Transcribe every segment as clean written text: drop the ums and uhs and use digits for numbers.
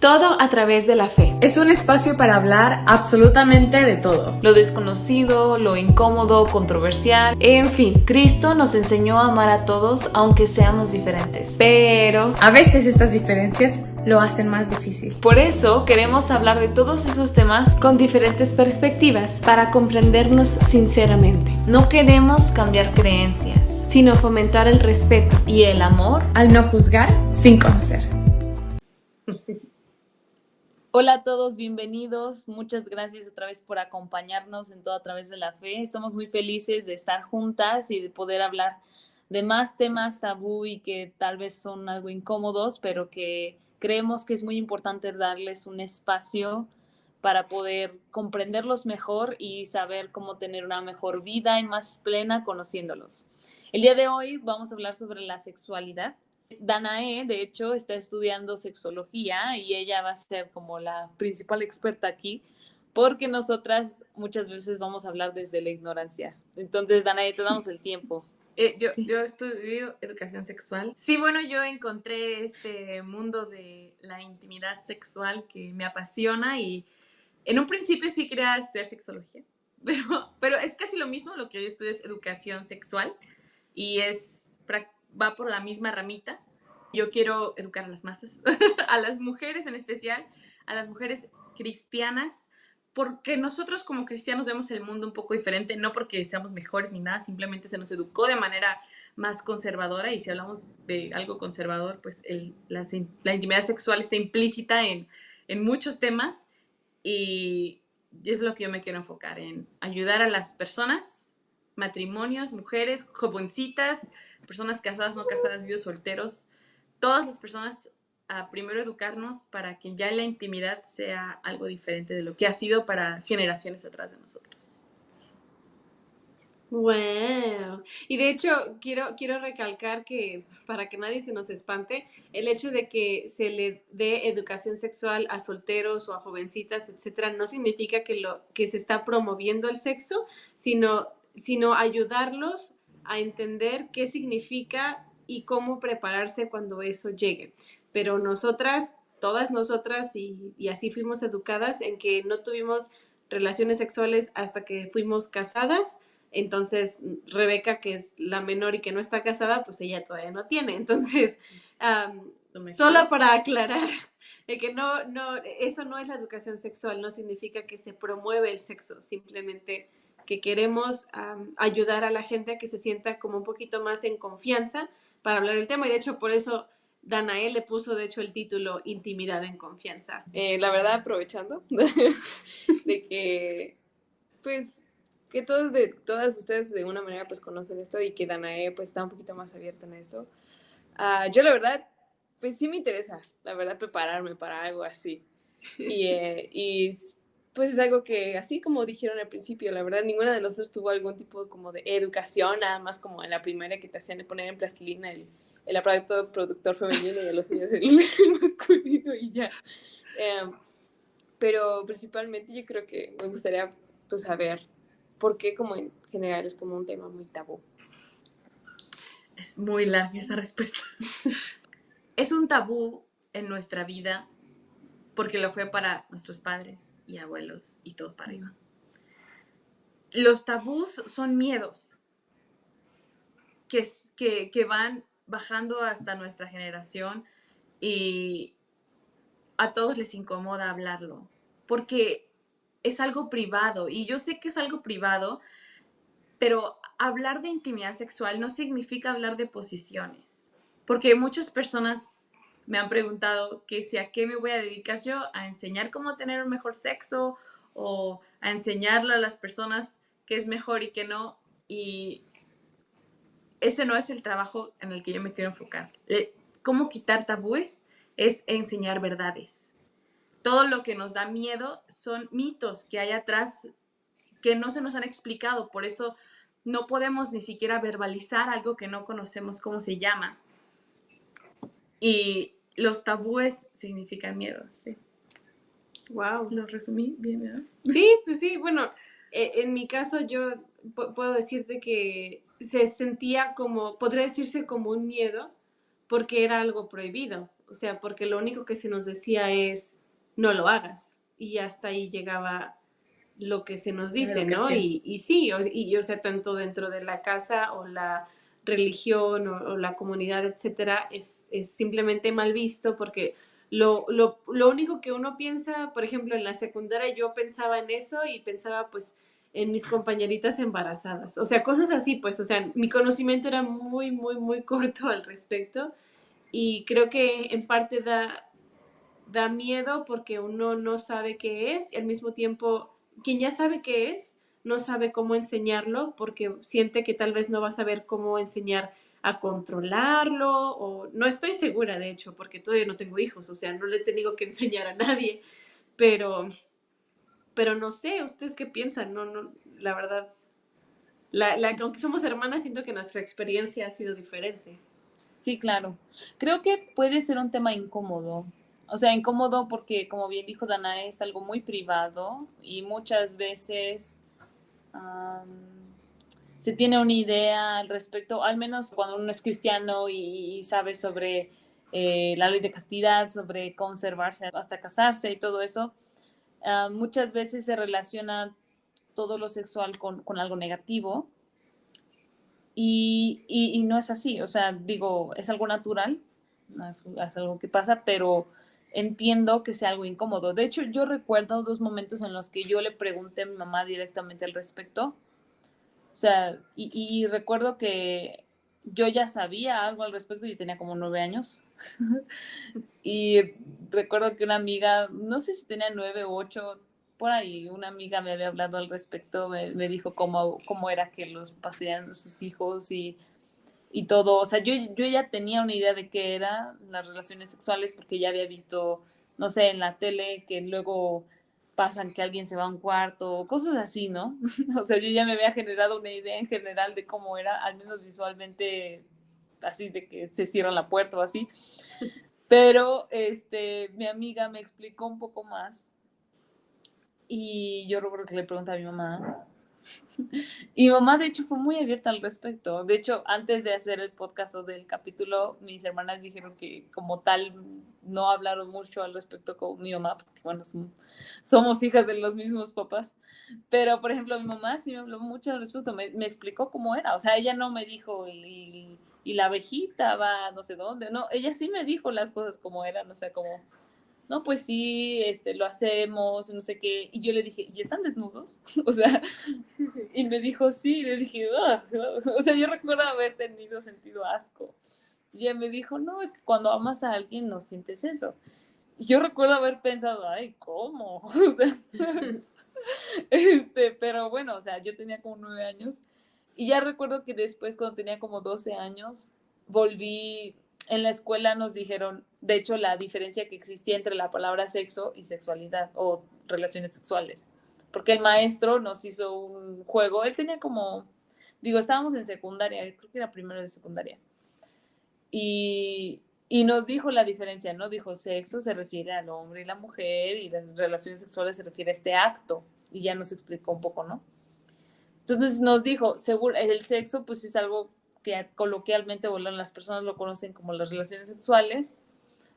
Todo a través de la fe. Es un espacio para hablar absolutamente de todo. Lo desconocido, lo incómodo, controversial, en fin. Cristo nos enseñó a amar a todos aunque seamos diferentes. Pero a veces estas diferencias lo hacen más difícil. Por eso queremos hablar de todos esos temas con diferentes perspectivas para comprendernos sinceramente. No queremos cambiar creencias, sino fomentar el respeto y el amor al no juzgar sin conocer. Hola a todos, bienvenidos. Muchas gracias otra vez por acompañarnos en todo a través de la fe. Estamos muy felices de estar juntas y de poder hablar de más temas tabú y que tal vez son algo incómodos, pero que creemos que es muy importante darles un espacio para poder comprenderlos mejor y saber cómo tener una mejor vida y más plena conociéndolos. El día de hoy vamos a hablar sobre la sexualidad. Danae, de hecho, está estudiando sexología y ella va a ser como la principal experta aquí, porque nosotras muchas veces vamos a hablar desde la ignorancia. Entonces, Danae, te damos el tiempo. Yo estudio educación sexual. Sí, bueno, yo encontré este mundo de la intimidad sexual que me apasiona y en un principio sí quería estudiar sexología, pero es casi lo mismo. Lo que yo estudio es educación sexual y va por la misma ramita. Yo quiero educar a las masas, a las mujeres en especial, a las mujeres cristianas, porque nosotros como cristianos vemos el mundo un poco diferente, no porque seamos mejores ni nada, simplemente se nos educó de manera más conservadora, y si hablamos de algo conservador, pues la intimidad sexual está implícita en muchos temas, y es lo que yo me quiero enfocar, en ayudar a las personas, matrimonios, mujeres, jovencitas, personas casadas, no casadas, viudos, solteros, todas las personas, a primero educarnos para que ya la intimidad sea algo diferente de lo que ha sido para generaciones atrás de nosotros. Wow. Y de hecho, quiero recalcar que, para que nadie se nos espante, el hecho de que se le dé educación sexual a solteros o a jovencitas, etcétera, no significa que se está promoviendo el sexo, sino ayudarlos a entender qué significa y cómo prepararse cuando eso llegue. Pero todas nosotras, y así fuimos educadas, en que no tuvimos relaciones sexuales hasta que fuimos casadas. Entonces, Rebeca, que es la menor y que no está casada, pues ella todavía no tiene. Entonces, solo para aclarar que eso no es la educación sexual, no significa que se promueve el sexo, simplemente que queremos ayudar a la gente a que se sienta como un poquito más en confianza para hablar del tema. Y de hecho, por eso Danae le puso, de hecho, el título Intimidad en Confianza. La verdad, aprovechando de que, pues, que todas ustedes de una manera pues conocen esto y que Danae pues está un poquito más abierta en esto. Yo la verdad, pues sí me interesa, la verdad, prepararme para algo así. Y pues es algo que, así como dijeron al principio, la verdad, ninguna de nosotros tuvo algún tipo como de educación, nada más como en la primaria que te hacían poner en plastilina el aparato productor femenino y a los niños el masculino y ya. Pero principalmente yo creo que me gustaría pues saber por qué como en general es como un tema muy tabú. Es muy larga esa respuesta. Es un tabú en nuestra vida porque lo fue para nuestros padres y abuelos y todos para arriba. Los tabús son miedos que van bajando hasta nuestra generación, y a todos les incomoda hablarlo porque es algo privado, y yo sé que es algo privado, pero hablar de intimidad sexual no significa hablar de posiciones, porque muchas personas me han preguntado que si a qué me voy a dedicar yo, a enseñar cómo tener un mejor sexo o a enseñarle a las personas qué es mejor y qué no, y ese no es el trabajo en el que yo me quiero enfocar. Cómo quitar tabúes es enseñar verdades. Todo lo que nos da miedo son mitos que hay atrás que no se nos han explicado, por eso no podemos ni siquiera verbalizar algo que no conocemos cómo se llama. Y los tabúes significan miedos, sí. Wow. Lo resumí bien, ¿verdad? Sí, pues sí, bueno, en mi caso yo puedo decirte que se sentía como, podría decirse como un miedo, porque era algo prohibido. o sea, porque lo único que se nos decía es, no lo hagas, y hasta ahí llegaba lo que se nos dice, ¿no? Y sí, o sea, tanto dentro de la casa o la religión o la comunidad, etcétera, es simplemente mal visto porque lo único que uno piensa, por ejemplo, en la secundaria yo pensaba en eso y pensaba pues en mis compañeritas embarazadas, o sea, cosas así, pues, o sea, mi conocimiento era muy, muy, muy corto al respecto y creo que en parte da miedo porque uno no sabe qué es y al mismo tiempo quien ya sabe qué es no sabe cómo enseñarlo porque siente que tal vez no va a saber cómo enseñar a controlarlo o no estoy segura de hecho porque todavía no tengo hijos, o sea, no le he tenido que enseñar a nadie, pero pero no sé, ¿ustedes qué piensan? No, la verdad, aunque somos hermanas, siento que nuestra experiencia ha sido diferente. Sí, claro. Creo que puede ser un tema incómodo. O sea, incómodo porque, como bien dijo Dana, es algo muy privado y muchas veces am, se tiene una idea al respecto, al menos cuando uno es cristiano y sabe sobre la ley de castidad, sobre conservarse hasta casarse y todo eso. Muchas veces se relaciona todo lo sexual con algo negativo y no es así, o sea, digo, es algo natural, es algo que pasa, pero entiendo que sea algo incómodo. De hecho, yo recuerdo dos momentos en los que yo le pregunté a mi mamá directamente al respecto, o sea, y recuerdo que yo ya sabía algo al respecto, yo tenía como 9 años, y recuerdo que una amiga, no sé si tenía 9 u 8, por ahí, una amiga me había hablado al respecto, me dijo cómo era que los paseaban sus hijos y todo. O sea, yo ya tenía una idea de qué eran las relaciones sexuales porque ya había visto, no sé, en la tele que luego pasan que alguien se va a un cuarto, cosas así, ¿no? O sea, yo ya me había generado una idea en general de cómo era, al menos visualmente, así de que se cierra la puerta o así. Pero mi amiga me explicó un poco más y yo recuerdo que le pregunté a mi mamá. Y mi mamá, de hecho, fue muy abierta al respecto. De hecho, antes de hacer el podcast o del capítulo, mis hermanas dijeron que como tal no hablaron mucho al respecto con mi mamá, porque bueno, somos hijas de los mismos papás. Pero, por ejemplo, mi mamá sí me habló mucho al respecto, me explicó cómo era. O sea, ella no me dijo, y la abejita va no sé dónde. No, ella sí me dijo las cosas como eran, o sea, como no, pues sí, lo hacemos, no sé qué. Y yo le dije, ¿y están desnudos? O sea, y me dijo, sí, y le dije, "Ugh". O sea, yo recuerdo haber tenido sentido asco. Y ella me dijo, no, es que cuando amas a alguien no sientes eso. Y yo recuerdo haber pensado, ay, ¿cómo? O sea, pero bueno, o sea, yo tenía como 9 años. Y ya recuerdo que después, cuando tenía como 12 años, volví, en la escuela nos dijeron, de hecho, la diferencia que existía entre la palabra sexo y sexualidad o relaciones sexuales. Porque el maestro nos hizo un juego, él tenía como, digo, estábamos en secundaria, creo que era primero de secundaria. Y nos dijo la diferencia, ¿no? Dijo, sexo se refiere al hombre y la mujer y las relaciones sexuales se refiere a este acto. Y ya nos explicó un poco, ¿no? Entonces nos dijo, seguro, el sexo pues es algo que coloquialmente las personas lo conocen como las relaciones sexuales.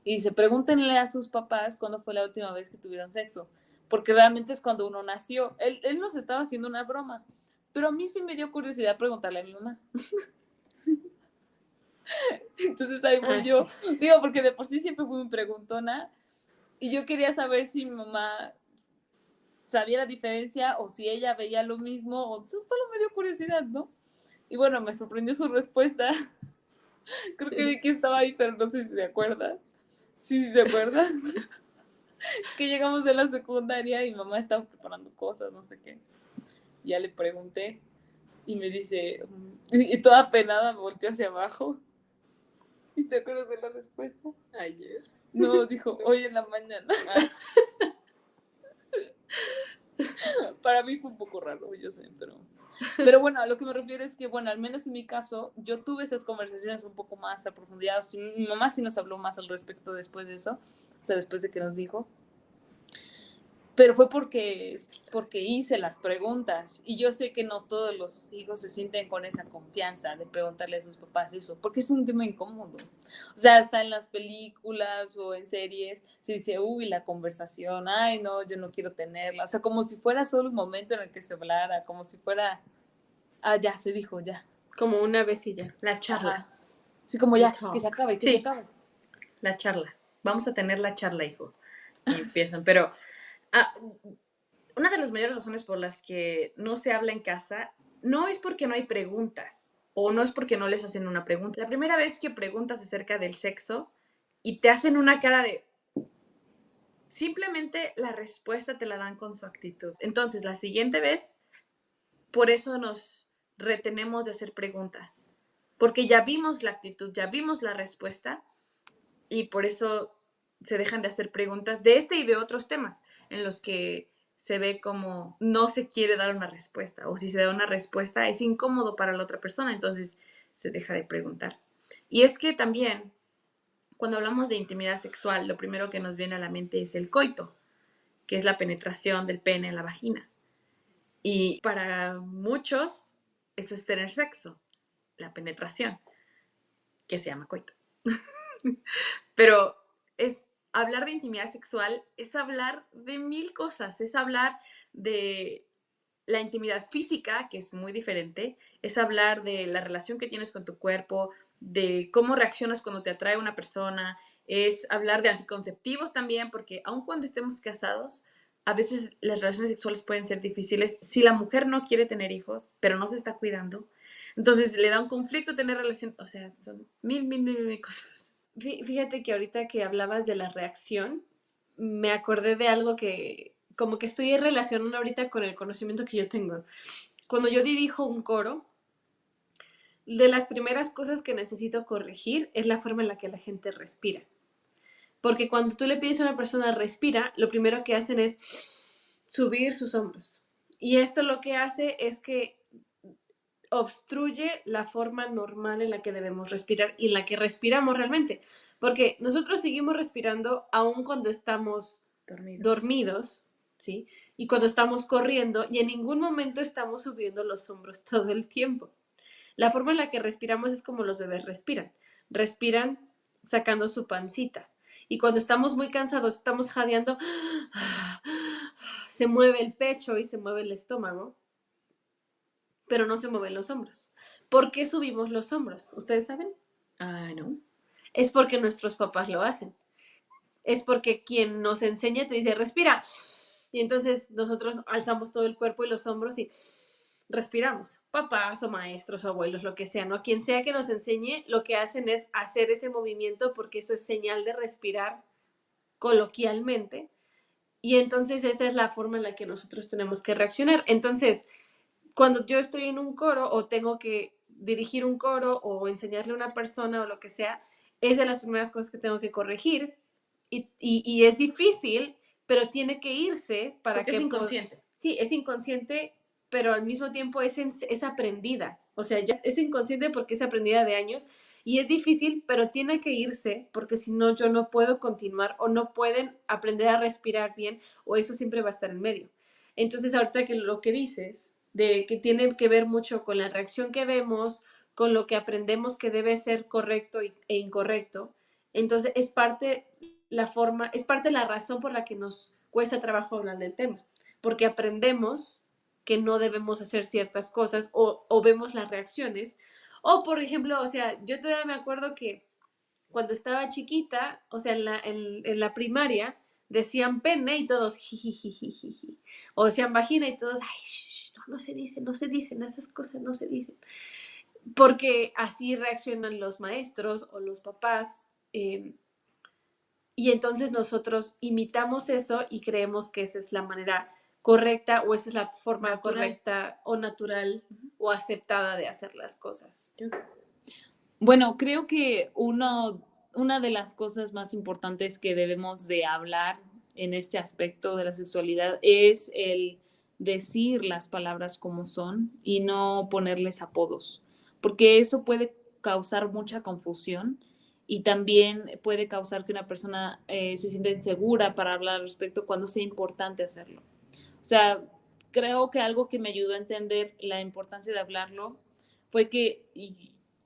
Y dice, pregúntenle a sus papás cuándo fue la última vez que tuvieron sexo. Porque realmente es cuando uno nació. Él nos estaba haciendo una broma. Pero a mí sí me dio curiosidad preguntarle a mi mamá. Entonces ahí voy yo. Sí. Digo, porque de por sí siempre fui muy preguntona. Y yo quería saber si mi mamá sabía la diferencia o si ella veía lo mismo. O solo me dio curiosidad, ¿no? Y bueno, me sorprendió su respuesta. Creo que Vicky estaba ahí, pero no sé si se acuerda. Sí, sí se acuerda. Es que llegamos de la secundaria y mi mamá estaba preparando cosas, no sé qué. Ya le pregunté y me dice, y toda penada me volteó hacia abajo. ¿Y te acuerdas de la respuesta? Ayer. No, dijo, hoy en la mañana. Para mí fue un poco raro, yo sé, pero bueno, a lo que me refiero es que, bueno, al menos en mi caso, yo tuve esas conversaciones un poco más a profundidad. Mi mamá sí nos habló más al respecto después de eso, o sea, después de que nos dijo. pero fue porque hice las preguntas y yo sé que no todos los hijos se sienten con esa confianza de preguntarle a sus papás eso, porque es un tema incómodo. O sea, hasta en las películas o en series se dice, uy, la conversación, ay, no, yo no quiero tenerla. O sea, como si fuera solo un momento en el que se hablara, como si fuera, ah, ya, se dijo, ya. Como una vez y ya. La charla. Ajá. Así como El ya, talk. que se acabe, que Sí. se acabe. La charla. Vamos a tener la charla, hijo. Y empiezan. Pero una de las mayores razones por las que no se habla en casa no es porque no hay preguntas o no es porque no les hacen una pregunta. La primera vez que preguntas acerca del sexo y te hacen una cara de... Simplemente la respuesta te la dan con su actitud. Entonces, la siguiente vez, por eso nos retenemos de hacer preguntas. Porque ya vimos la actitud, ya vimos la respuesta y por eso se dejan de hacer preguntas de este y de otros temas en los que se ve como no se quiere dar una respuesta o si se da una respuesta es incómodo para la otra persona, entonces se deja de preguntar. Y es que también cuando hablamos de intimidad sexual, lo primero que nos viene a la mente es el coito, que es la penetración del pene en la vagina. Y para muchos eso es tener sexo, la penetración, que se llama coito. Pero es hablar de intimidad sexual, es hablar de mil cosas, es hablar de la intimidad física, que es muy diferente, es hablar de la relación que tienes con tu cuerpo, de cómo reaccionas cuando te atrae una persona, es hablar de anticonceptivos también, porque aun cuando estemos casados, a veces las relaciones sexuales pueden ser difíciles si la mujer no quiere tener hijos, pero no se está cuidando. Entonces le da un conflicto tener relación, o sea, son mil cosas. Fíjate que ahorita que hablabas de la reacción, me acordé de algo que como que estoy relacionando ahorita con el conocimiento que yo tengo. Cuando yo dirijo un coro, de las primeras cosas que necesito corregir es la forma en la que la gente respira. Porque cuando tú le pides a una persona respira, lo primero que hacen es subir sus hombros. Y esto lo que hace es que obstruye la forma normal en la que debemos respirar y en la que respiramos realmente. Porque nosotros seguimos respirando aun cuando estamos dormidos, ¿sí? Y cuando estamos corriendo y en ningún momento estamos subiendo los hombros todo el tiempo. La forma en la que respiramos es como los bebés respiran. Respiran sacando su pancita. Y cuando estamos muy cansados, estamos jadeando, se mueve el pecho y se mueve el estómago, pero no se mueven los hombros. ¿Por qué subimos los hombros? ¿Ustedes saben? No. Es porque nuestros papás lo hacen. Es porque quien nos enseña te dice, respira. Y entonces nosotros alzamos todo el cuerpo y los hombros y respiramos. Papás o maestros o abuelos, lo que sea, ¿no? Quien sea que nos enseñe, lo que hacen es hacer ese movimiento porque eso es señal de respirar coloquialmente. Y entonces esa es la forma en la que nosotros tenemos que reaccionar. Entonces, cuando yo estoy en un coro o tengo que dirigir un coro o enseñarle a una persona o lo que sea, es de las primeras cosas que tengo que corregir y es difícil, pero tiene que irse para porque que... es inconsciente. Sí, es inconsciente, pero al mismo tiempo es aprendida. O sea, ya es inconsciente porque es aprendida de años y es difícil, pero tiene que irse porque si no yo no puedo continuar o no pueden aprender a respirar bien o eso siempre va a estar en medio. Entonces, ahorita que lo que dices, de que tiene que ver mucho con la reacción que vemos, con lo que aprendemos que debe ser correcto e incorrecto, entonces es parte es parte de la razón por la que nos cuesta trabajo hablar del tema, porque aprendemos que no debemos hacer ciertas cosas o vemos las reacciones. O, por ejemplo, o sea, yo todavía me acuerdo que cuando estaba chiquita, o sea, en la primaria, decían pene y todos jijijijiji. O decían vagina y todos, ay, no se dicen, esas cosas no se dicen. Porque así reaccionan los maestros o los papás. Y entonces nosotros imitamos eso y creemos que esa es la manera correcta o esa es la forma natural. Correcta o natural o aceptada de hacer las cosas. Bueno, creo que una de las cosas más importantes que debemos de hablar en este aspecto de la sexualidad es el decir las palabras como son y no ponerles apodos, porque eso puede causar mucha confusión y también puede causar que una persona se sienta insegura para hablar al respecto cuando sea importante hacerlo. O sea, creo que algo que me ayudó a entender la importancia de hablarlo fue que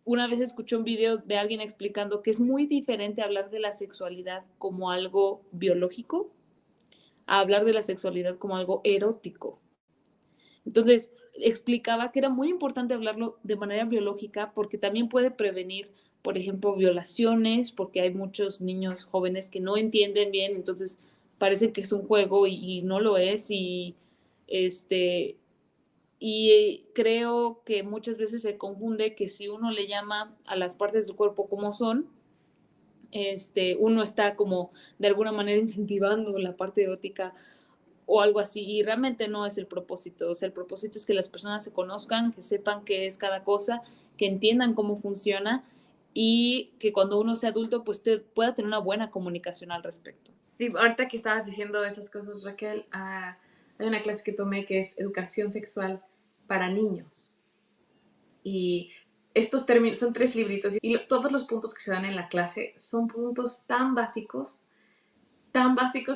una vez escuché un video de alguien explicando que es muy diferente hablar de la sexualidad como algo biológico a hablar de la sexualidad como algo erótico. Entonces, explicaba que era muy importante hablarlo de manera biológica porque también puede prevenir, por ejemplo, violaciones, porque hay muchos niños jóvenes que no entienden bien, entonces parece que es un juego y no lo es, este, y creo que muchas veces se confunde que si uno le llama a las partes del cuerpo como son, uno está como de alguna manera incentivando la parte erótica o algo así, y realmente no es el propósito. O sea, el propósito es que las personas se conozcan, que sepan qué es cada cosa, que entiendan cómo funciona y que cuando uno sea adulto pues pueda tener una buena comunicación al respecto. Sí, ahorita que estabas diciendo esas cosas, Raquel, hay una clase que tomé que es educación sexual para niños. Y estos términos, son 3 libritos, y todos los puntos que se dan en la clase son puntos tan básicos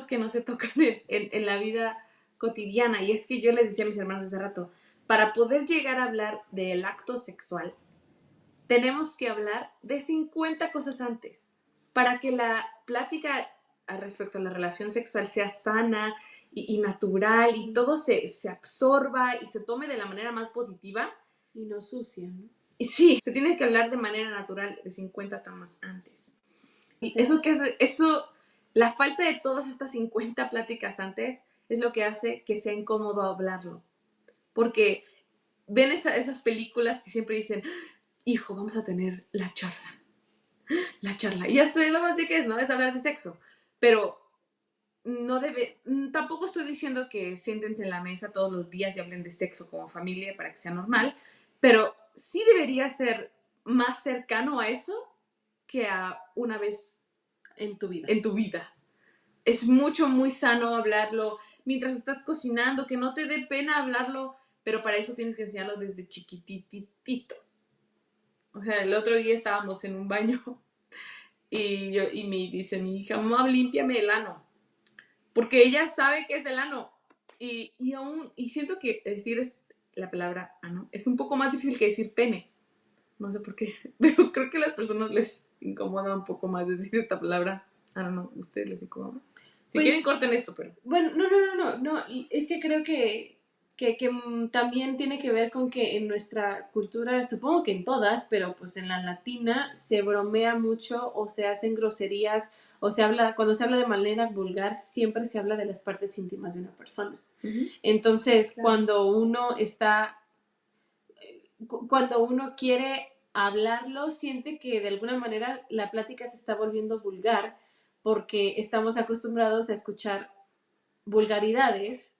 que no se tocan en la vida cotidiana. Y es que yo les decía a mis hermanos hace rato, para poder llegar a hablar del acto sexual, tenemos que hablar de 50 cosas antes, para que la plática respecto a la relación sexual sea sana y natural y todo se absorba y se tome de la manera más positiva. Y no sucia, ¿no? Y sí, se tiene que hablar de manera natural de 50 temas antes. Y O sea, eso, la falta de todas estas 50 pláticas antes es lo que hace que sea incómodo hablarlo. Porque ven esas películas que siempre dicen, hijo, vamos a tener la charla. La charla. Y ya sabemos de qué es, ¿no? Es hablar de sexo. Pero no debe, tampoco estoy diciendo que siéntense en la mesa todos los días y hablen de sexo como familia para que sea normal, pero sí debería ser más cercano a eso que a una vez en tu vida. en tu vida. Es muy sano hablarlo mientras estás cocinando, que no te dé pena hablarlo, pero para eso tienes que enseñarlo desde chiquitititos. O sea, el otro día estábamos en un baño y me dice mi hija, mamá, límpiame el ano. Porque ella sabe que es el ano. Y siento que decir la palabra ano es un poco más difícil que decir pene. No sé por qué, pero creo que a las personas les incomoda un poco más decir esta palabra. I don't know, ¿ustedes les incomoda? Si Pues, quieren, corten esto, pero... Bueno, no, es que creo que también tiene que ver con que en nuestra cultura, supongo que en todas, pero pues en la latina se bromea mucho o se hacen groserías o cuando se habla de manera vulgar, siempre se habla de las partes íntimas de una persona. Entonces, Claro. cuando uno quiere hablarlo, siente que de alguna manera la plática se está volviendo vulgar porque estamos acostumbrados a escuchar vulgaridades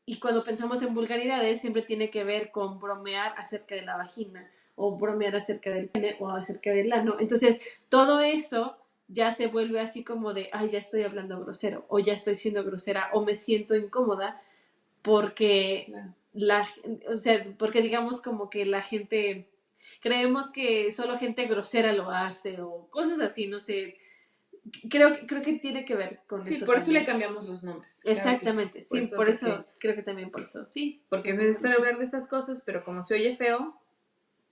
y cuando pensamos en vulgaridades siempre tiene que ver con bromear acerca de la vagina o bromear acerca del pene o acerca del ano. Entonces, todo eso ya se vuelve así como de, ay, ya estoy hablando grosero o ya estoy siendo grosera o me siento incómoda porque porque digamos como que la gente creemos que solo gente grosera lo hace o cosas así, no sé. Creo que tiene que ver con eso. Sí, por eso también. le cambiamos los nombres. Exactamente, claro sí, por eso, creo que también por eso. Sí, porque necesitan hablar de estas cosas, pero como se oye feo,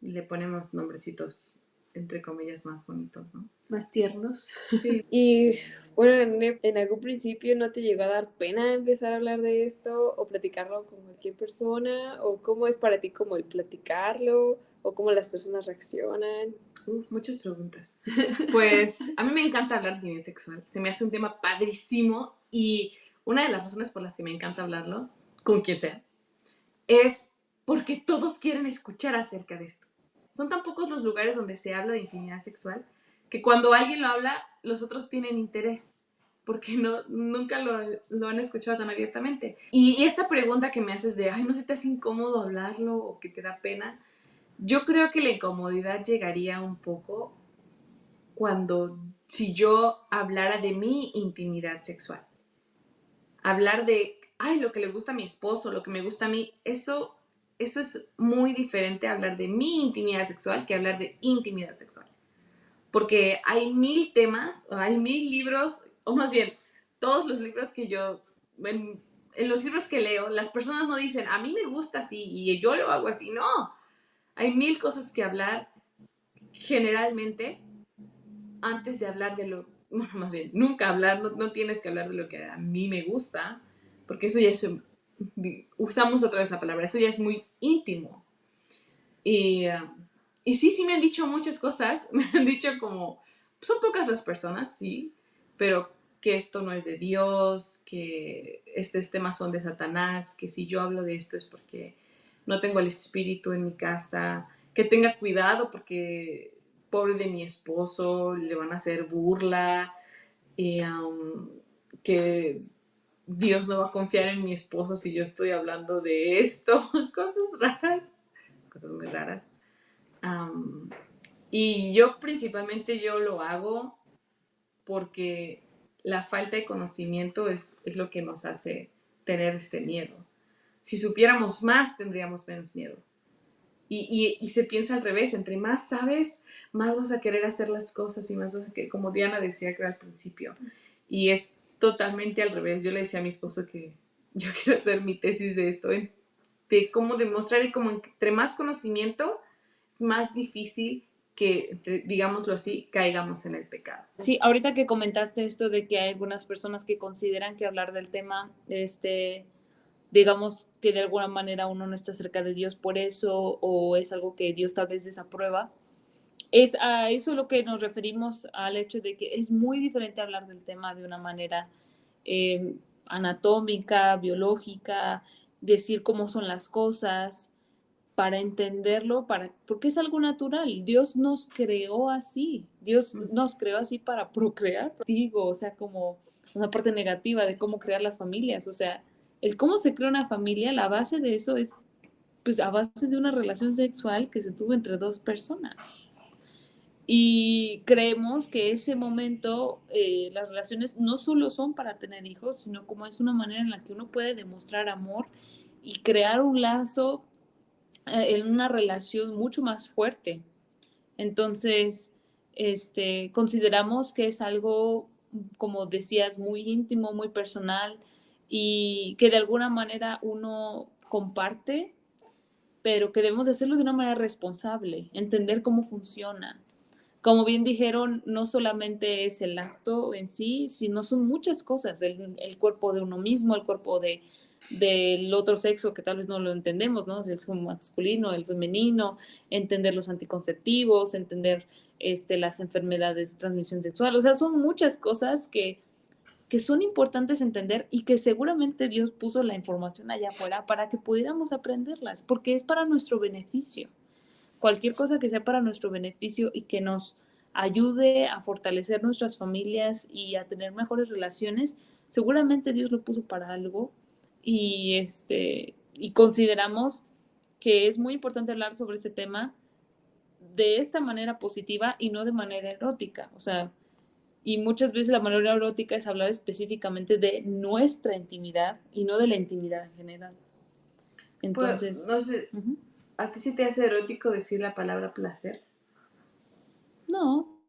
le ponemos nombrecitos, entre comillas, más bonitos, ¿no? Más tiernos. Sí. Y bueno, en algún principio no te llegó a dar pena empezar a hablar de esto o platicarlo con cualquier persona, o cómo es para ti como el platicarlo o cómo las personas reaccionan. Muchas preguntas. Pues a mí me encanta hablar de intimidad sexual. Se me hace un tema padrísimo y una de las razones por las que me encanta hablarlo, con quien sea, es porque todos quieren escuchar acerca de esto. Son tan pocos los lugares donde se habla de intimidad sexual que cuando alguien lo habla, los otros tienen interés porque nunca lo han escuchado tan abiertamente. Y esta pregunta que me haces de, ay, ¿no se te hace incómodo hablarlo o que te da pena? Yo creo que la incomodidad llegaría un poco si yo hablara de mi intimidad sexual. Hablar de, ay, lo que le gusta a mi esposo, lo que me gusta a mí, eso es muy diferente a hablar de mi intimidad sexual que hablar de intimidad sexual. porque hay 1000 temas, o hay 1000 libros, o más bien, todos los libros que yo, en los libros que leo, las personas no dicen, a mí me gusta así y yo lo hago así, no. Hay 1000 cosas que hablar generalmente antes de hablar de lo, bueno, más bien, nunca hablar, no tienes que hablar de lo que a mí me gusta, porque eso ya es, usamos otra vez la palabra, eso ya es muy íntimo. Y sí me han dicho muchas cosas, me han dicho como, son pocas las personas, sí, pero que esto no es de Dios, que estos temas son de Satanás, que si yo hablo de esto es porque no tengo el espíritu en mi casa, que tenga cuidado porque pobre de mi esposo, le van a hacer burla, y que Dios no va a confiar en mi esposo si yo estoy hablando de esto, cosas muy raras. Y yo principalmente yo lo hago porque la falta de conocimiento es lo que nos hace tener este miedo. Si supiéramos más, tendríamos menos miedo. Y se piensa al revés, entre más sabes, más vas a querer hacer las cosas y más vas a querer, como Diana decía que era al principio. Y es totalmente al revés. Yo le decía a mi esposo que yo quiero hacer mi tesis de esto, de cómo demostrar y como entre más conocimiento es más difícil que, digámoslo así, caigamos en el pecado. Sí, ahorita que comentaste esto de que hay algunas personas que consideran que hablar del tema, digamos que de alguna manera uno no está cerca de Dios por eso o es algo que Dios tal vez desaprueba. Es a eso lo que nos referimos al hecho de que es muy diferente hablar del tema de una manera anatómica, biológica, decir cómo son las cosas, para entenderlo, porque es algo natural. Dios nos creó así. Dios nos creó así para procrear. Digo, o sea, como una parte negativa de cómo crear las familias. O sea, el cómo se crea una familia, la base de eso es pues a base de una relación sexual que se tuvo entre dos personas. Y creemos que ese momento, las relaciones no solo son para tener hijos, sino como es una manera en la que uno puede demostrar amor y crear un lazo en una relación mucho más fuerte. Entonces, consideramos que es algo, como decías, muy íntimo, muy personal y que de alguna manera uno comparte, pero que debemos hacerlo de una manera responsable, entender cómo funciona. Como bien dijeron, no solamente es el acto en sí, sino son muchas cosas, el cuerpo de uno mismo, el cuerpo del otro sexo que tal vez no lo entendemos, ¿no? El sexo masculino, el femenino, entender los anticonceptivos, entender las enfermedades de transmisión sexual, o sea, son muchas cosas que son importantes entender y que seguramente Dios puso la información allá afuera para que pudiéramos aprenderlas, porque es para nuestro beneficio. Cualquier cosa que sea para nuestro beneficio y que nos ayude a fortalecer nuestras familias y a tener mejores relaciones, seguramente Dios lo puso para algo y y consideramos que es muy importante hablar sobre este tema de esta manera positiva y no de manera erótica, o sea, y muchas veces la manera erótica es hablar específicamente de nuestra intimidad y no de la intimidad en general. Entonces, pues, no sé, uh-huh. ¿a ti sí te hace erótico decir la palabra placer? No.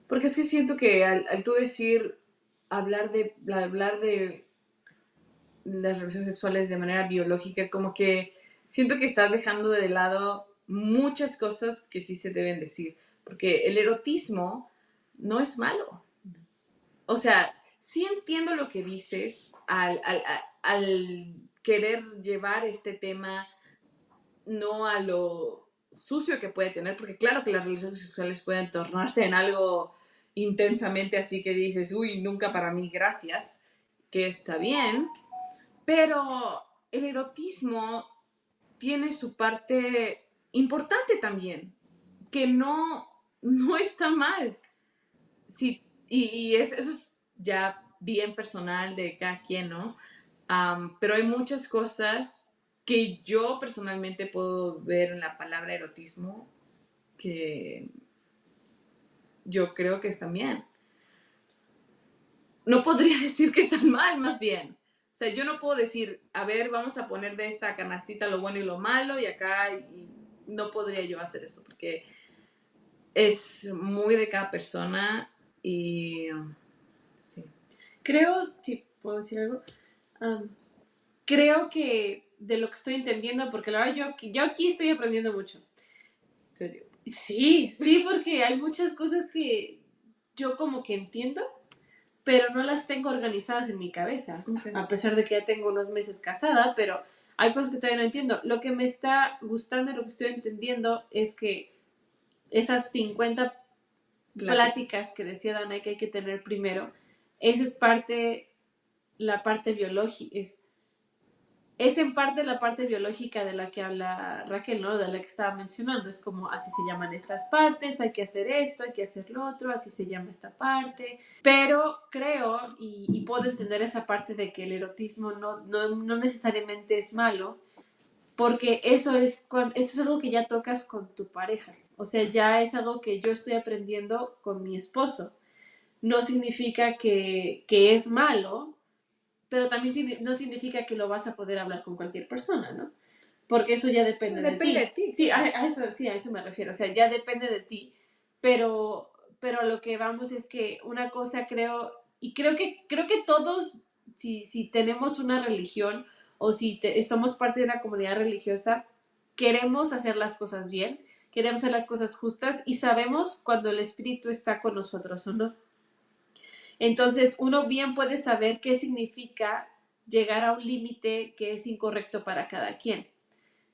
Porque es que siento que al tú decir, hablar de las relaciones sexuales de manera biológica, como que siento que estás dejando de lado muchas cosas que sí se deben decir. Porque el erotismo no es malo. O sea, sí entiendo lo que dices al querer llevar este tema no a lo sucio que puede tener, porque claro que las relaciones sexuales pueden tornarse en algo intensamente así que dices, uy, nunca para mí, gracias, que está bien, pero el erotismo tiene su parte importante también, que no está mal. Sí, eso es ya bien personal de cada quien, ¿no? Pero hay muchas cosas que yo personalmente puedo ver en la palabra erotismo que yo creo que están bien. No podría decir que están mal, más bien. O sea, yo no puedo decir, a ver, vamos a poner de esta canastita lo bueno y lo malo y acá, y no podría yo hacer eso, porque es muy de cada persona y sí. Creo, si puedo decir algo, creo que de lo que estoy entendiendo, porque la verdad yo aquí estoy aprendiendo mucho. ¿En serio? Sí, porque hay muchas cosas que yo como que entiendo, pero no las tengo organizadas en mi cabeza, Okay. a pesar de que ya tengo unos meses casada, pero hay cosas que todavía no entiendo. Lo que me está gustando y lo que estoy entendiendo es que esas 50 pláticas que decía Dana que hay que tener primero, esa es la parte biológica, es en parte la parte biológica de la que habla Raquel, ¿no? De la que estaba mencionando. Es como, así se llaman estas partes, hay que hacer esto, hay que hacer lo otro, así se llama esta parte. Pero creo, y puedo entender esa parte de que el erotismo no necesariamente es malo, porque eso es algo que ya tocas con tu pareja. O sea, ya es algo que yo estoy aprendiendo con mi esposo. No significa que es malo, pero también no significa que lo vas a poder hablar con cualquier persona, ¿no? Porque eso ya depende de ti. Sí, a eso me refiero. O sea, ya depende de ti, pero a lo que vamos es que una cosa creo, y creo que todos, si tenemos una religión o si somos parte de una comunidad religiosa, queremos hacer las cosas bien, queremos hacer las cosas justas y sabemos cuando el espíritu está con nosotros o no. Entonces, uno bien puede saber qué significa llegar a un límite que es incorrecto para cada quien.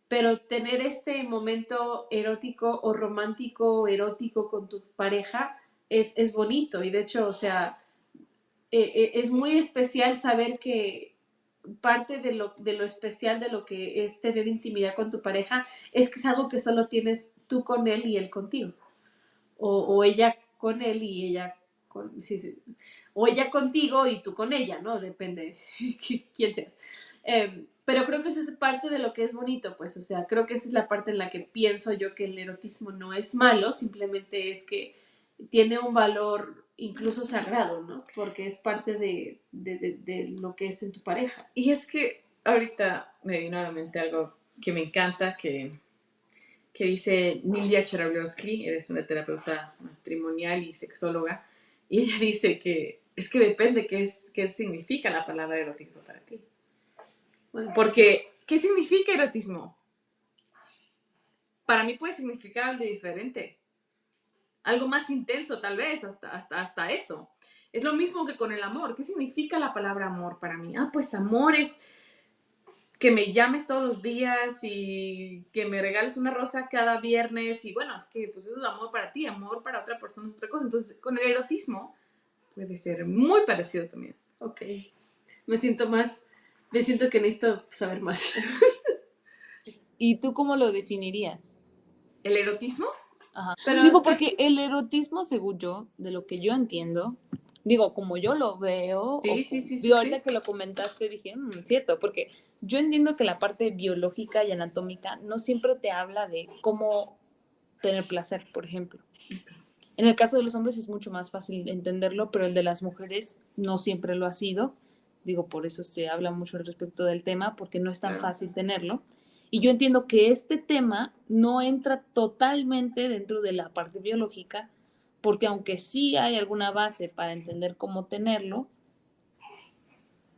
Pero tener este momento erótico o romántico o erótico con tu pareja es bonito. Y de hecho, o sea, es muy especial saber que parte de lo especial de lo que es tener intimidad con tu pareja es que es algo que solo tienes tú con él y él contigo. O ella con él y ella sí. O ella contigo y tú con ella, ¿no? Depende quién seas. Pero creo que esa es parte de lo que es bonito, pues, o sea, creo que esa es la parte en la que pienso yo que el erotismo no es malo, simplemente es que tiene un valor incluso sagrado, ¿no? Porque es parte de lo que es en tu pareja. Y es que ahorita me vino a la mente algo que me encanta, que dice Nidia Cherablowski, eres una terapeuta matrimonial y sexóloga, y ella dice que es que depende qué significa la palabra erotismo para ti. Bueno, porque, ¿qué significa erotismo? Para mí puede significar algo diferente. Algo más intenso, tal vez, hasta eso. Es lo mismo que con el amor. ¿Qué significa la palabra amor para mí? Pues amor es que me llames todos los días y que me regales una rosa cada viernes. Y bueno, es que pues eso es amor para ti, amor para otra persona es otra cosa. Entonces, con el erotismo puede ser muy parecido también. Ok. Me siento que necesito saber más. ¿Y tú cómo lo definirías? ¿El erotismo? Ajá. Pero digo, porque el erotismo, según yo, de lo que yo entiendo, digo, como yo lo veo, sí, ahorita que lo comentaste dije, cierto, porque yo entiendo que la parte biológica y anatómica no siempre te habla de cómo tener placer, por ejemplo. En el caso de los hombres es mucho más fácil entenderlo, pero el de las mujeres no siempre lo ha sido. Digo, por eso se habla mucho al respecto del tema, porque no es tan fácil tenerlo. Y yo entiendo que este tema no entra totalmente dentro de la parte biológica, porque aunque sí hay alguna base para entender cómo tenerlo,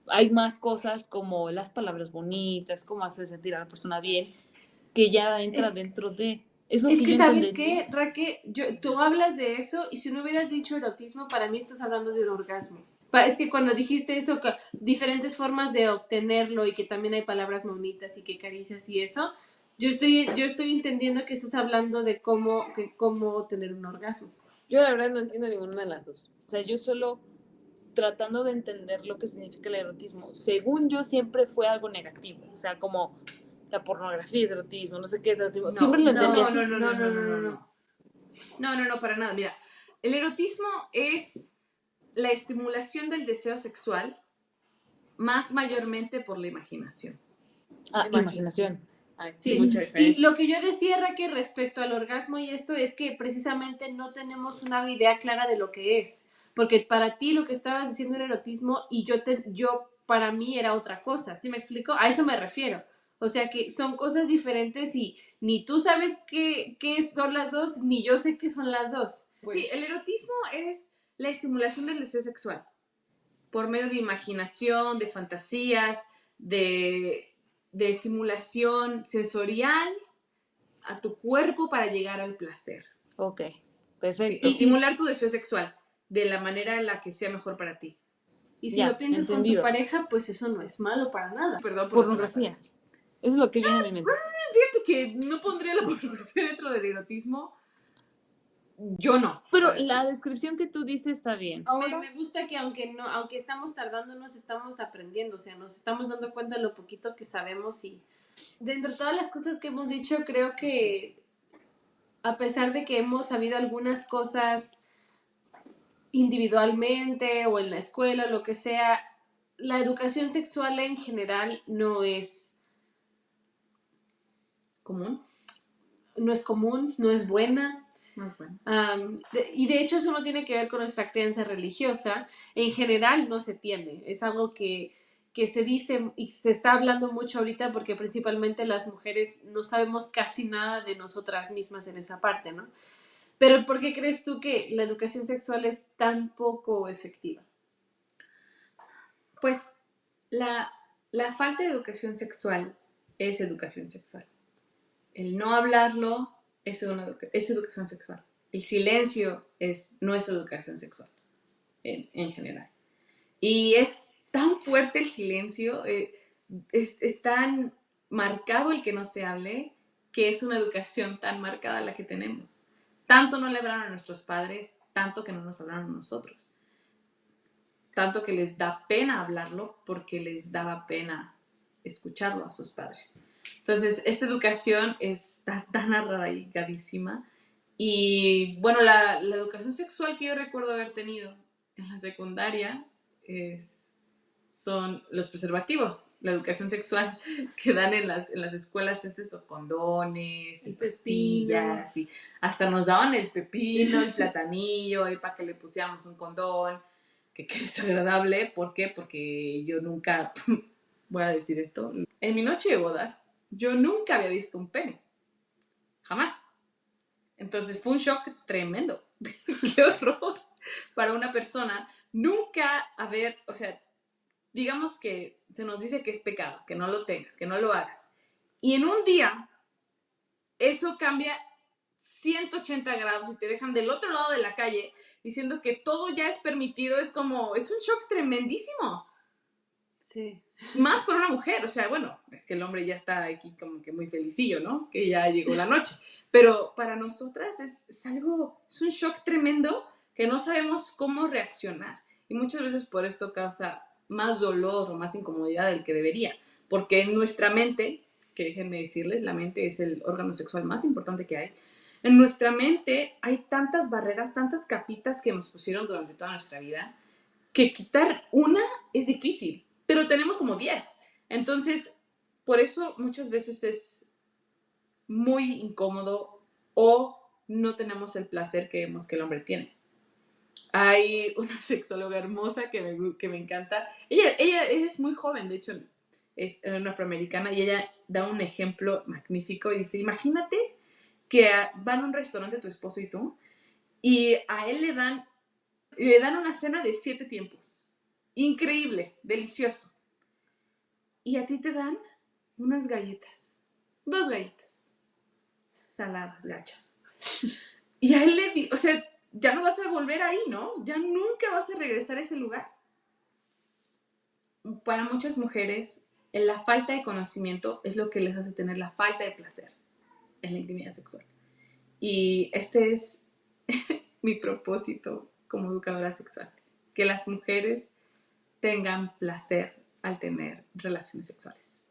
hay más cosas como las palabras bonitas, cómo hacer sentir a la persona bien, que ya entra dentro de... Es que ¿sabes qué, Raquel? Tú hablas de eso y si no hubieras dicho erotismo, para mí estás hablando de un orgasmo. Es que cuando dijiste eso, que diferentes formas de obtenerlo y que también hay palabras bonitas y que caricias y eso, yo estoy entendiendo que estás hablando de cómo tener un orgasmo. Yo la verdad no entiendo ninguna de las dos. O sea, yo solo tratando de entender lo que significa el erotismo. Según yo, siempre fue algo negativo. O sea, como la pornografía es erotismo, no sé qué es erotismo. Siempre lo entendí así. No, para nada. Mira, el erotismo es la estimulación del deseo sexual más mayormente por la imaginación. Imaginación. Sí, mucha diferencia. Y lo que yo decía, Raquel, respecto al orgasmo y esto es que precisamente no tenemos una idea clara de lo que es. Porque para ti lo que estabas diciendo era erotismo y yo para mí era otra cosa. ¿Sí me explico? A eso me refiero. O sea que son cosas diferentes y ni tú sabes qué son las dos, ni yo sé qué son las dos. Sí, el erotismo es la estimulación del deseo sexual por medio de imaginación, de fantasías, de estimulación sensorial a tu cuerpo para llegar al placer. Ok, perfecto. Estimular tu deseo sexual de la manera en la que sea mejor para ti. Y si Ya, lo piensas entendido. con tu pareja, pues eso no es malo para nada. Perdón por la Pornografía. palabra. Eso es lo que viene a mi mente. Fíjate que no pondría la pornografía dentro del erotismo. Yo no. Pero la descripción que tú dices está bien. Me gusta que aunque estamos tardando, nos estamos aprendiendo, o sea, nos estamos dando cuenta de lo poquito que sabemos y dentro de todas las cosas que hemos dicho, creo que a pesar de que hemos sabido algunas cosas individualmente o en la escuela o lo que sea, la educación sexual en general no es ¿Común? común, no es buena. Más bueno. Y de hecho eso no tiene que ver con nuestra creencia religiosa. En general no se tiene. Es algo que se dice y se está hablando mucho ahorita porque principalmente las mujeres no sabemos casi nada de nosotras mismas en esa parte, ¿no? Pero ¿por qué crees tú que la educación sexual es tan poco efectiva? Pues la falta de educación sexual es educación sexual. El no hablarlo es educación sexual. El silencio es nuestra educación sexual en general. Y es tan fuerte el silencio, es tan marcado el que no se hable, que es una educación tan marcada la que tenemos. Tanto no le hablaron a nuestros padres, tanto que no nos hablaron a nosotros. Tanto que les da pena hablarlo porque les daba pena escucharlo a sus padres. Entonces, esta educación está tan arraigadísima. Y bueno, la educación sexual que yo recuerdo haber tenido en la secundaria son los preservativos. La educación sexual que dan en las escuelas es eso, condones, y pastillas, y hasta nos daban el pepino, el platanillo, y para que le pusiéramos un condón, que es desagradable. ¿Por qué? Porque yo nunca, voy a decir esto, en mi noche de bodas, yo nunca había visto un pene. Jamás. Entonces fue un shock tremendo. ¡Qué horror! Para una persona nunca haber, o sea, digamos que se nos dice que es pecado, que no lo tengas, que no lo hagas. Y en un día, eso cambia 180 grados y te dejan del otro lado de la calle diciendo que todo ya es permitido. Es como, es un shock tremendísimo. Sí. Más para una mujer, o sea, bueno, es que el hombre ya está aquí como que muy felicillo, ¿no? Que ya llegó la noche. Pero para nosotras es un shock tremendo que no sabemos cómo reaccionar. Y muchas veces por esto causa más dolor o más incomodidad del que debería. Porque en nuestra mente, que déjenme decirles, la mente es el órgano sexual más importante que hay. En nuestra mente hay tantas barreras, tantas capitas que nos pusieron durante toda nuestra vida, que quitar una es difícil. Pero tenemos como 10. Entonces, por eso muchas veces es muy incómodo o no tenemos el placer que vemos que el hombre tiene. Hay una sexóloga hermosa que me encanta. Ella es muy joven, de hecho, es una afroamericana, y ella da un ejemplo magnífico y dice, imagínate que van a un restaurante tu esposo y tú, y a él le dan una cena de 7 tiempos. Increíble, delicioso. Y a ti te dan unas galletas, 2 galletas, saladas, gachas. Y a él o sea, ya no vas a volver ahí, ¿no? Ya nunca vas a regresar a ese lugar. Para muchas mujeres, la falta de conocimiento es lo que les hace tener la falta de placer en la intimidad sexual. Y este es mi propósito como educadora sexual, que las mujeres tengan placer al tener relaciones sexuales.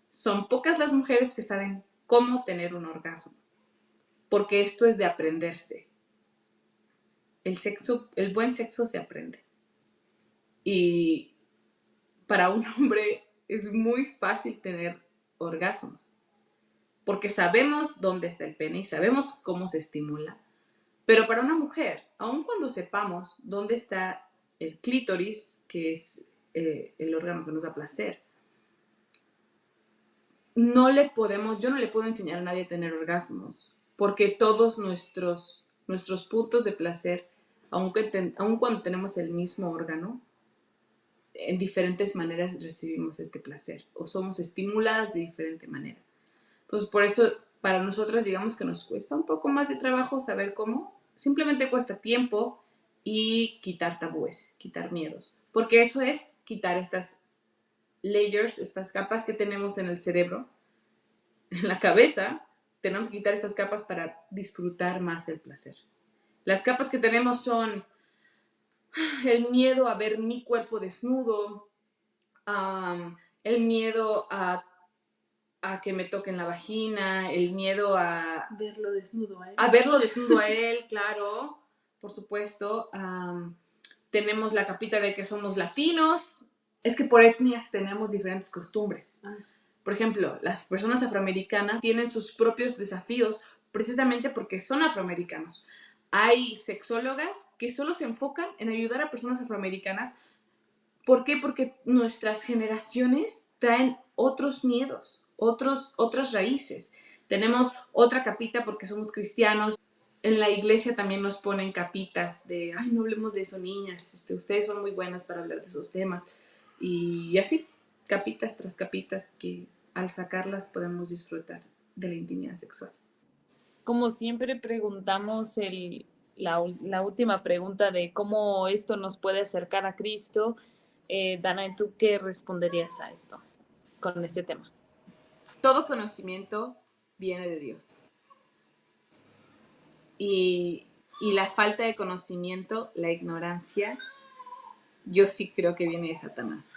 Son pocas las mujeres que saben cómo tener un orgasmo, porque esto es de aprenderse. El buen sexo se aprende. Y para un hombre es muy fácil tener orgasmos, porque sabemos dónde está el pene y sabemos cómo se estimula. Pero para una mujer, aun cuando sepamos dónde está el clítoris, que es el órgano que nos da placer, yo no le puedo enseñar a nadie a tener orgasmos, porque todos nuestros puntos de placer, aun cuando tenemos el mismo órgano, en diferentes maneras recibimos este placer o somos estimuladas de diferente manera. Entonces, por eso, para nosotras, digamos que nos cuesta un poco más de trabajo saber cómo. Simplemente cuesta tiempo y quitar tabúes, quitar miedos. Porque eso es quitar estas layers, estas capas que tenemos en el cerebro, en la cabeza. Tenemos que quitar estas capas para disfrutar más el placer. Las capas que tenemos son el miedo a ver mi cuerpo desnudo, el miedo a que me toquen la vagina, el miedo a Verlo desnudo a él. a verlo desnudo a él, claro, por supuesto. Tenemos la capita de que somos latinos. Es que por etnias tenemos diferentes costumbres. Por ejemplo, las personas afroamericanas tienen sus propios desafíos precisamente porque son afroamericanos. Hay sexólogas que solo se enfocan en ayudar a personas afroamericanas. ¿Por qué? Porque nuestras generaciones traen otros miedos, otras raíces. Tenemos otra capita porque somos cristianos. En la iglesia también nos ponen capitas de, ay, no hablemos de eso, niñas. Ustedes son muy buenas para hablar de esos temas. Y así, capitas tras capitas que al sacarlas podemos disfrutar de la intimidad sexual. Como siempre preguntamos la última pregunta de cómo esto nos puede acercar a Cristo. Dana, ¿tú qué responderías a esto con este tema? Todo conocimiento viene de Dios. Y la falta de conocimiento, la ignorancia, yo sí creo que viene de Satanás.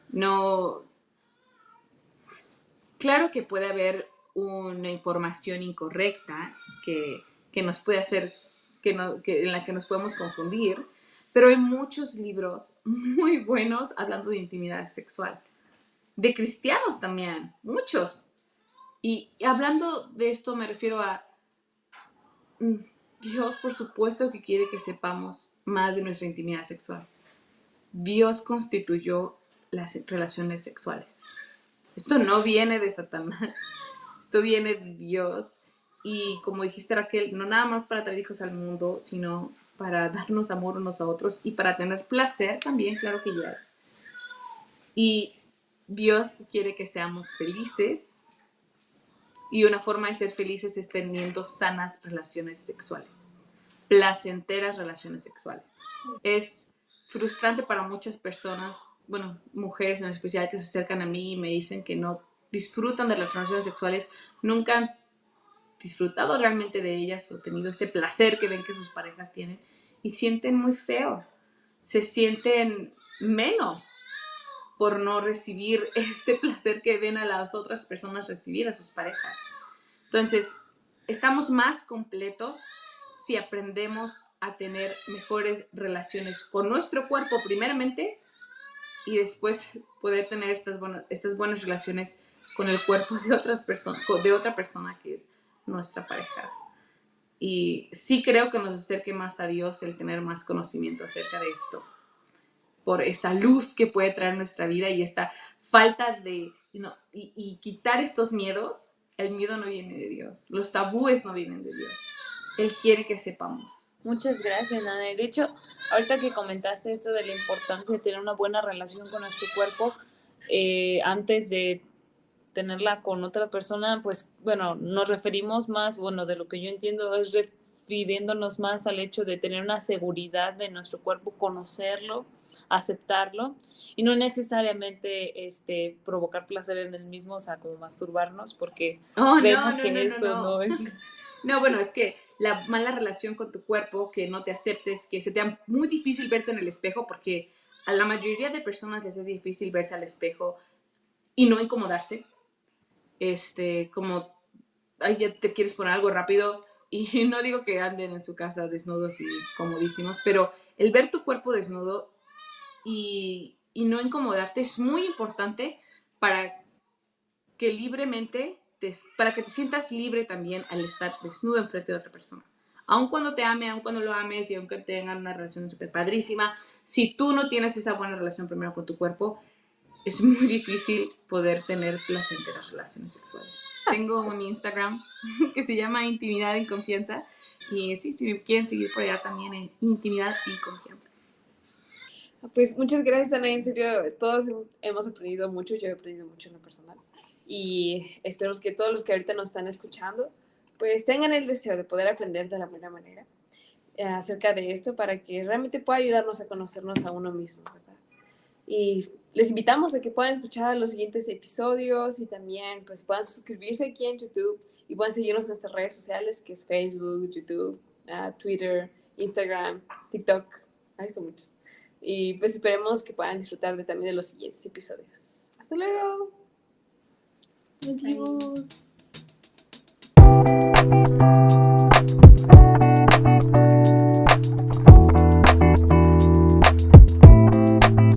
No, claro que puede haber una información incorrecta que nos puede hacer, en la que nos podemos confundir, pero hay muchos libros muy buenos hablando de intimidad sexual. De cristianos también, muchos. Y hablando de esto me refiero a Dios, por supuesto que quiere que sepamos más de nuestra intimidad sexual. Dios constituyó las relaciones sexuales. Esto no viene de Satanás, esto viene de Dios. Y como dijiste, Raquel, no nada más para traer hijos al mundo, sino para darnos amor unos a otros y para tener placer también, claro que ya es. Y Dios quiere que seamos felices. Y una forma de ser felices es teniendo sanas relaciones sexuales, placenteras relaciones sexuales. Es frustrante para muchas personas, bueno, mujeres en especial, que se acercan a mí y me dicen que no disfrutan de las relaciones sexuales, nunca han disfrutado realmente de ellas o tenido este placer que ven que sus parejas tienen y sienten muy feo, se sienten menos por no recibir este placer que ven a las otras personas recibir, a sus parejas. Entonces, estamos más completos si aprendemos a tener mejores relaciones con nuestro cuerpo primeramente y después poder tener estas buenas relaciones con el cuerpo de otra persona que es nuestra pareja. Y sí creo que nos acerque más a Dios el tener más conocimiento acerca de esto, por esta luz que puede traer nuestra vida y esta falta de, y quitar estos miedos. El miedo no viene de Dios, los tabúes no vienen de Dios. Él quiere que sepamos. Muchas gracias, Ana. De hecho, ahorita que comentaste esto de la importancia de tener una buena relación con nuestro cuerpo, antes de tenerla con otra persona, pues bueno, nos referimos más, bueno, de lo que yo entiendo es refiriéndonos más al hecho de tener una seguridad de nuestro cuerpo, conocerlo, aceptarlo y no necesariamente provocar placer en el mismo, o sea, como masturbarnos, porque creemos que eso no es. No, bueno, es que la mala relación con tu cuerpo, que no te aceptes, que se te haga muy difícil verte en el espejo, porque a la mayoría de personas les es difícil verse al espejo y no incomodarse. Como, ay, ya te quieres poner algo rápido, y no digo que anden en su casa desnudos y comodísimos, pero el ver tu cuerpo desnudo y no incomodarte es muy importante para que libremente, para que te sientas libre también al estar desnudo enfrente de otra persona. Aun cuando te ame, aun cuando lo ames y aunque tengan una relación súper padrísima, si tú no tienes esa buena relación primero con tu cuerpo, es muy difícil poder tener placenteras relaciones sexuales. Tengo un Instagram que se llama Intimidad y Confianza. Y sí, si me quieren seguir por allá también en Intimidad y Confianza. Pues muchas gracias, Ana. En serio, todos hemos aprendido mucho. Yo he aprendido mucho en lo personal. Y esperemos que todos los que ahorita nos están escuchando, pues tengan el deseo de poder aprender de la buena manera acerca de esto para que realmente pueda ayudarnos a conocernos a uno mismo, ¿verdad? Y les invitamos a que puedan escuchar los siguientes episodios y también pues puedan suscribirse aquí en YouTube y puedan seguirnos en nuestras redes sociales, que es Facebook, YouTube, Twitter, Instagram, TikTok. Ahí son muchos. Y pues esperemos que puedan disfrutar también de los siguientes episodios. Hasta luego. Adiós.